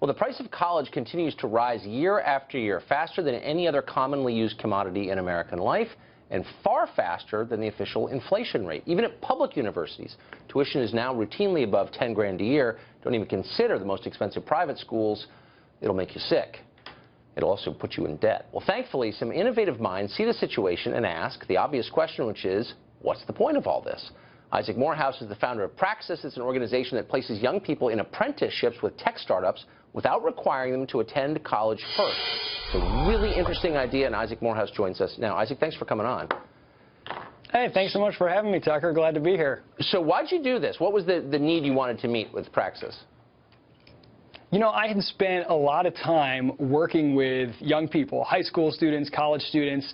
Well, the price of college continues to rise year after year, faster than any other commonly used commodity in American life, and far faster than the official inflation rate. Even at public universities, tuition is now routinely above 10 grand a year. Don't even consider the most expensive private schools. It'll make you sick. It'll also put you in debt. Well, thankfully, some innovative minds see the situation and ask the obvious question, which is, what's the point of all this? Isaac Morehouse is the founder of Praxis. It's an organization that places young people in apprenticeships with tech startups without requiring them to attend college first. It's a really interesting idea, and Isaac Morehouse joins us now. Isaac, thanks for coming on. Hey, thanks so much for having me, Tucker. Glad to be here. So why'd you do this? What was the need you wanted to meet with Praxis? You know, I had spent a lot of time working with young people, high school students, college students,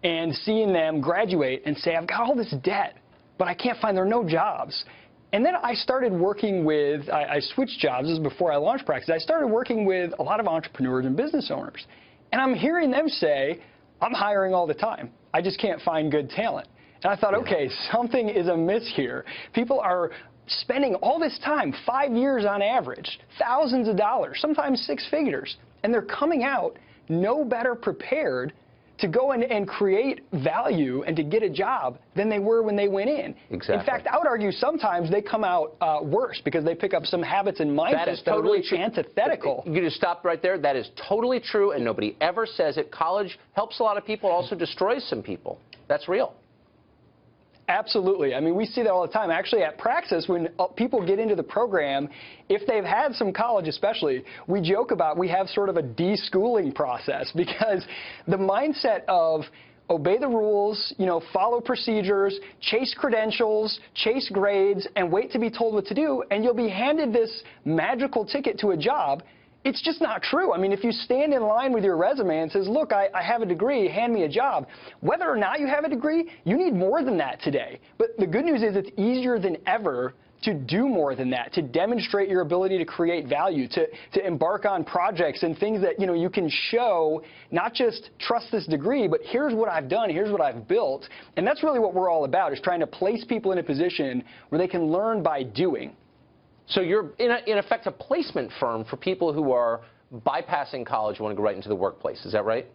and seeing them graduate and say, I've got all this debt, but I can't find, there are no jobs. And then I started working with, I switched jobs, this is before I launched Praxis. I started working with a lot of entrepreneurs and business owners. And I'm hearing them say, I'm hiring all the time. I just can't find good talent. And I thought, okay, something is amiss here. People are spending all this time, 5 years on average, thousands of dollars, sometimes six figures, and they're coming out no better prepared to go and create value and to get a job than they were when they went in. Exactly. In fact, I would argue sometimes they come out worse because they pick up some habits and mindsets that are really antithetical. You just stopped right there. That is totally true, and nobody ever says it. College helps a lot of people, also destroys some people. That's real. Absolutely. I mean, we see that all the time. Actually, at Praxis, when people get into the program, if they've had some college especially, we joke about we have sort of a de-schooling process because the mindset of obey the rules, you know, follow procedures, chase credentials, chase grades, and wait to be told what to do, and you'll be handed this magical ticket to a job. It's just not true. I mean, if you stand in line with your resume and says, look, I have a degree, hand me a job, whether or not you have a degree, you need more than that today. But the good news is it's easier than ever to do more than that, to demonstrate your ability to create value, to embark on projects and things that, you know, you can show, not just trust this degree, but here's what I've done, here's what I've built. And that's really what we're all about, is trying to place people in a position where they can learn by doing. So you're, in effect, a placement firm for people who are bypassing college and want to go right into the workplace. Is that right?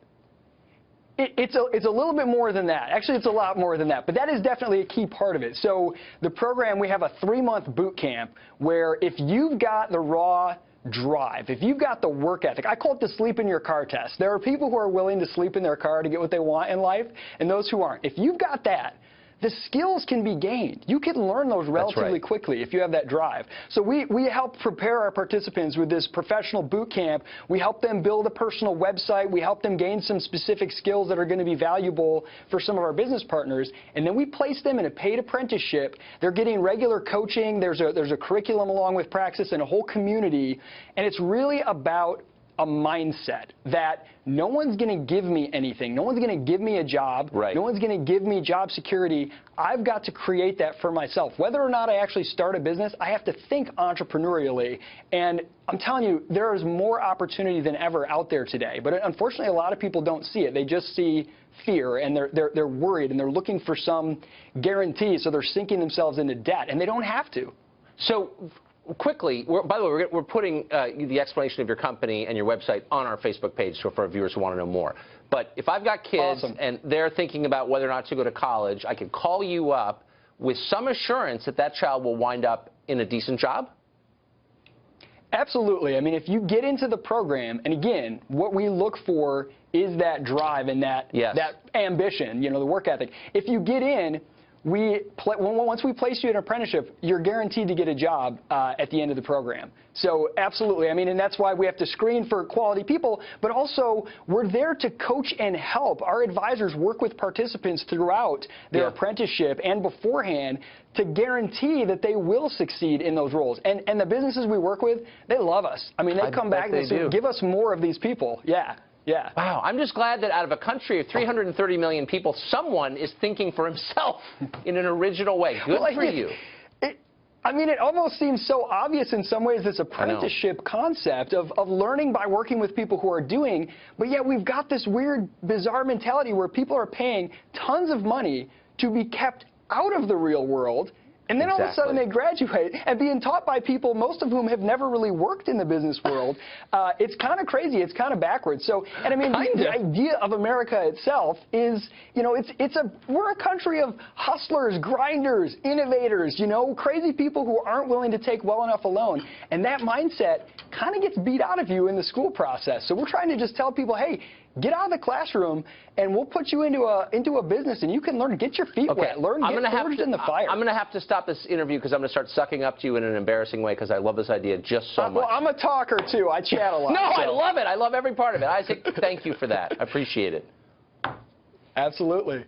It's a little bit more than that. Actually, it's a lot more than that. But that is definitely a key part of it. So the program, we have a 3-month boot camp where if you've got the raw drive, if you've got the work ethic, I call it the sleep in your car test. There are people who are willing to sleep in their car to get what they want in life, and those who aren't. If you've got that, the skills can be gained. You can learn those relatively quickly if you have that drive. So we help prepare our participants with this professional boot camp. We help them build a personal website. We help them gain some specific skills that are going to be valuable for some of our business partners. And then we place them in a paid apprenticeship. They're getting regular coaching. There's a curriculum along with Praxis and a whole community. And it's really about a mindset that no one's going to give me anything. No one's going to give me a job. Right. No one's going to give me job security. I've got to create that for myself. Whether or not I actually start a business, I have to think entrepreneurially. And I'm telling you, there is more opportunity than ever out there today. But unfortunately, a lot of people don't see it. They just see fear, and they're worried, and they're looking for some guarantee, so they're sinking themselves into debt, and they don't have to. So quickly, by the way, we're putting the explanation of your company and your website on our Facebook page, so for our viewers who want to know more. But if I've got kids and they're thinking about whether or not to go to college, I can call you up with some assurance that that child will wind up in a decent job? Absolutely. I mean, if you get into the program, and again, what we look for is that drive and that ambition, you know, the work ethic. If you get in, once we place you in an apprenticeship, you're guaranteed to get a job at the end of the program. So absolutely. I mean, and that's why we have to screen for quality people, but also we're there to coach and help. Our advisors work with participants throughout their apprenticeship and beforehand to guarantee that they will succeed in those roles. And the businesses we work with, they love us. I mean, they come back and say, give us more of these people. Yeah. Yeah. Wow. I'm just glad that out of a country of 330 million people, someone is thinking for himself in an original way. Good for you. I mean, it almost seems so obvious in some ways, this apprenticeship concept of learning by working with people who are doing, but yet we've got this weird, bizarre mentality where people are paying tons of money to be kept out of the real world And then all of a sudden they graduate and being taught by people, most of whom have never really worked in the business world. It's kind of crazy. It's kind of backwards. So, and I mean, the idea of America itself is, you know, we're a country of hustlers, grinders, innovators, you know, crazy people who aren't willing to take well enough alone. And that mindset kind of gets beat out of you in the school process. So we're trying to just tell people, hey, get out of the classroom, and we'll put you into a business, and you can learn, get your feet wet, learn, get forged in the fire. I'm going to have to stop this interview because I'm going to start sucking up to you in an embarrassing way because I love this idea just so much. Well, I'm a talker, too. I chat a lot. No, so. I love it. I love every part of it. Isaac, thank you for that. I appreciate it. Absolutely.